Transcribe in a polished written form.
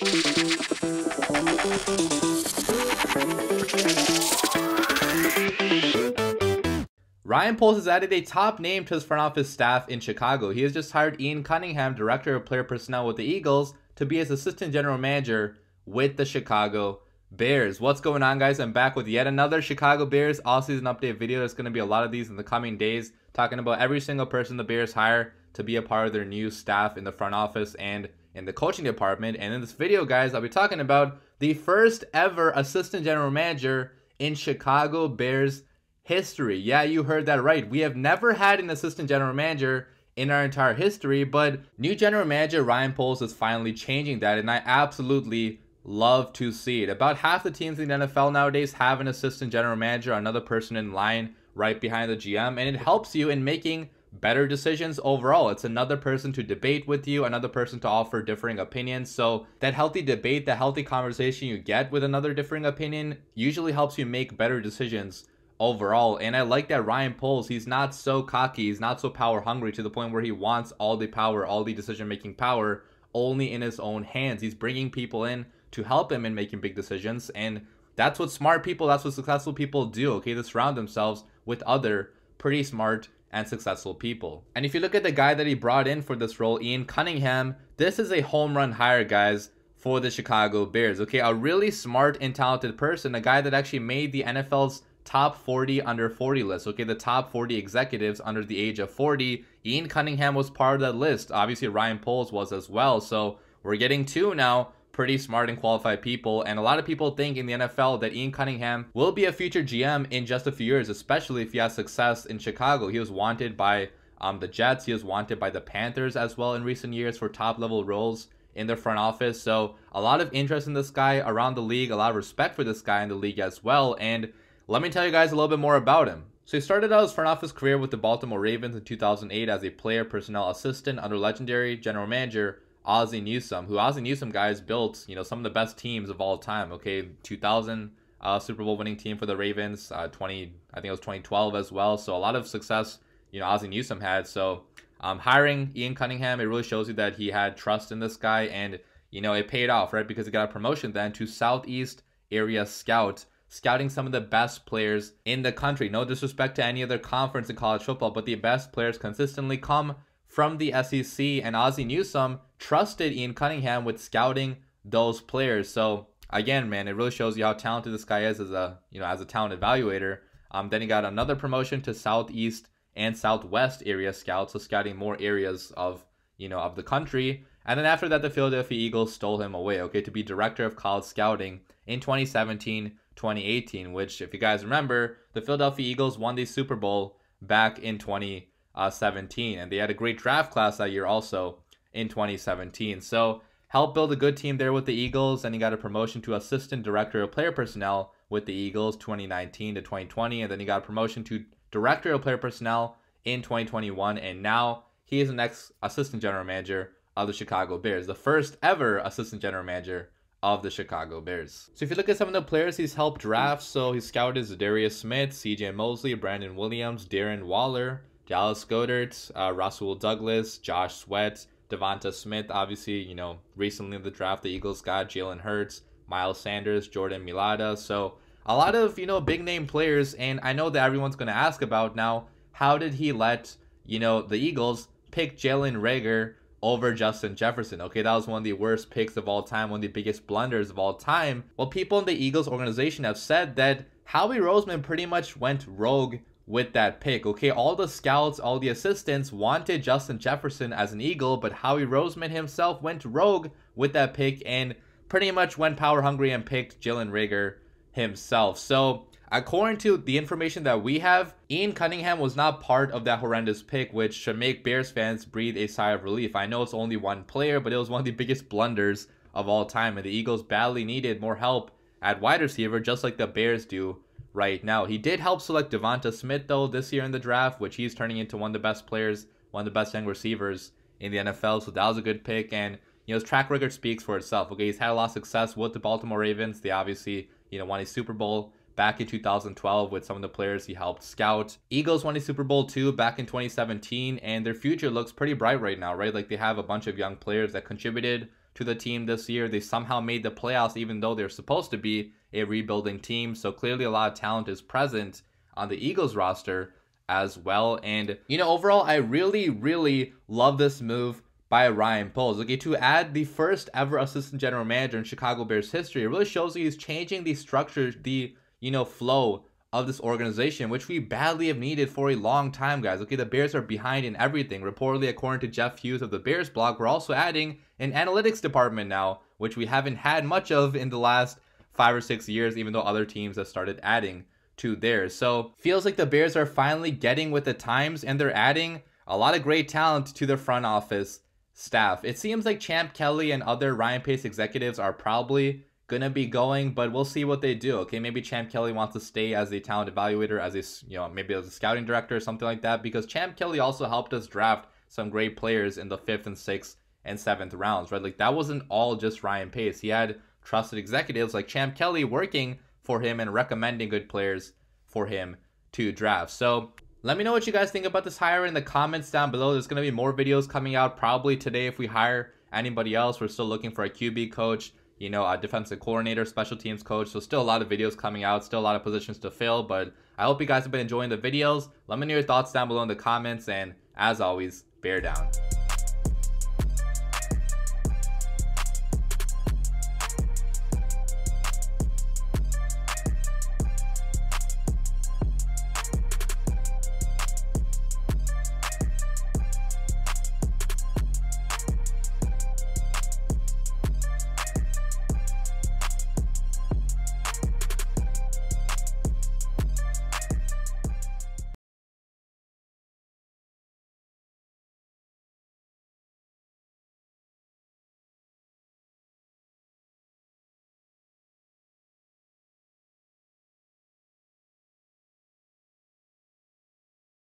Ryan Poles has added a top name to his front office staff in Chicago. He has just hired Ian Cunningham, director of player personnel with the Eagles, to be his assistant general manager with the Chicago Bears. What's going on, guys? I'm back with yet another Chicago Bears all-season update video. There's going to be a lot of these in the coming days, talking about every single person the Bears hire to be a part of their new staff in the front office and in the coaching department. And in this video, guys, I'll be talking about the first ever assistant general manager in Chicago Bears history. Yeah, you heard that right. We have never had an assistant general manager in our entire history, but new general manager Ryan Poles is finally changing that, and I absolutely love to see it. About half the teams in the NFL nowadays have an assistant general manager, another person in line right behind the GM, and it helps you in making better decisions overall. It's another person to debate with you, another person to offer differing opinions. So that healthy debate, that healthy conversation you get with another differing opinion usually helps you make better decisions overall. And I like that Ryan Poles, he's not so cocky, he's not so power hungry to the point where he wants all the power, all the decision making power only in his own hands. He's bringing people in to help him in making big decisions, and that's what smart people, that's what successful people do, okay? They surround themselves with other pretty smart and successful people. And if you look at the guy that he brought in for this role, Ian Cunningham, this is a home run hire, guys, for the Chicago Bears, okay? A really smart and talented person, a guy that actually made the NFL's top 40 under 40 list, okay? The top 40 executives under the age of 40. Ian Cunningham was part of that list. Obviously, Ryan Poles was as well. So we're getting two now pretty smart and qualified people. And a lot of people think in the NFL that Ian Cunningham will be a future GM in just a few years, especially if he has success in Chicago. He was wanted by the Jets. He was wanted by the Panthers as well in recent years for top-level roles in their front office. So a lot of interest in this guy around the league, a lot of respect for this guy in the league as well. And let me tell you guys a little bit more about him. So he started out his front office career with the Baltimore Ravens in 2008 as a player personnel assistant under legendary general manager Ozzie Newsome, who Ozzie Newsome, guys, built, you know, some of the best teams of all time, okay? 2000 Super Bowl winning team for the Ravens, I think it was 2012 as well. So a lot of success, you know, Ozzie Newsome had. So hiring Ian Cunningham, it really shows you that he had trust in this guy, and, you know, it paid off, right? Because he got a promotion then to Southeast Area Scout, scouting some of the best players in the country. No disrespect to any other conference in college football, but the best players consistently come from the SEC, and Ozzie Newsome trusted Ian Cunningham with scouting those players. So again, man, it really shows you how talented this guy is as a, you know, as a talent evaluator. Then he got another promotion to Southeast and Southwest Area Scouts, so scouting more areas of, you know, of the country. And then after that, the Philadelphia Eagles stole him away, okay, to be director of college scouting in 2017-2018, which, if you guys remember, the Philadelphia Eagles won the Super Bowl back in 2017, and they had a great draft class that year also in 2017. So helped build a good team there with the Eagles, and he got a promotion to assistant director of player personnel with the Eagles 2019-2020, and then he got a promotion to director of player personnel in 2021, and now he is the next assistant general manager of the Chicago Bears, the first ever assistant general manager of the Chicago Bears. So if you look at some of the players he's helped draft, so he scouted Zadarius Smith, CJ Mosley, Brandon Williams, Darren Waller, Dallas Goedert, Rasul Douglas, Josh Sweat, Devonta Smith. Obviously, you know, recently in the draft, the Eagles got Jalen Hurts, Miles Sanders, Jordan Mailata. So a lot of, you know, big name players. And I know that everyone's going to ask about now, how did he let, you know, the Eagles pick Jalen Reagor over Justin Jefferson? Okay, that was one of the worst picks of all time, one of the biggest blunders of all time. Well, people in the Eagles organization have said that Howie Roseman pretty much went rogue with that pick, okay? All the scouts, all the assistants wanted Justin Jefferson as an Eagle, but Howie Roseman himself went rogue with that pick and pretty much went power hungry and picked Jalen Reagor himself. So according to the information that we have, Ian Cunningham was not part of that horrendous pick, which should make Bears fans breathe a sigh of relief. I know it's only one player, but it was one of the biggest blunders of all time, and the Eagles badly needed more help at wide receiver, just like the Bears do right now. He did help select Devonta Smith, though, this year in the draft, which he's turning into one of the best players, one of the best young receivers in the NFL, so that was a good pick, and, you know, his track record speaks for itself, okay? He's had a lot of success with the Baltimore Ravens. They obviously, you know, won a Super Bowl back in 2012 with some of the players he helped scout. Eagles won a Super Bowl too back in 2017, and their future looks pretty bright right now, right? Like, they have a bunch of young players that contributed to the team this year. They somehow made the playoffs even though they're supposed to be a rebuilding team. So clearly a lot of talent is present on the Eagles roster as well. And, overall, I really love this move by Ryan Poles. Okay, to add the first ever assistant general manager in Chicago Bears history, it really shows he's changing the structure, the, flow of this organization, which we badly have needed for a long time, guys. Okay, the Bears are behind in everything. Reportedly, according to Jeff Hughes of the Bears blog, we're also adding an analytics department now, which we haven't had much of in the last 5 or 6 years, even though other teams have started adding to theirs. So feels like the Bears are finally getting with the times, and they're adding a lot of great talent to their front office staff. It seems like Champ Kelly and other Ryan Pace executives are probably gonna be going, but we'll see what they do. Okay, maybe Champ Kelly wants to stay as a talent evaluator, as a maybe as a scouting director or something like that, because Champ Kelly also helped us draft some great players in the 5th and 6th and 7th rounds, right? Like, that wasn't all just Ryan Pace. He had trusted executives like Champ Kelly working for him and recommending good players for him to draft. So let me know what you guys think about this hire in the comments down below. There's going to be more videos coming out probably today if we hire anybody else. We're still looking for a QB coach, a defensive coordinator, special teams coach. So still a lot of videos coming out, still a lot of positions to fill. But I hope you guys have been enjoying the videos. Let me know your thoughts down below in the comments. And as always, bear down.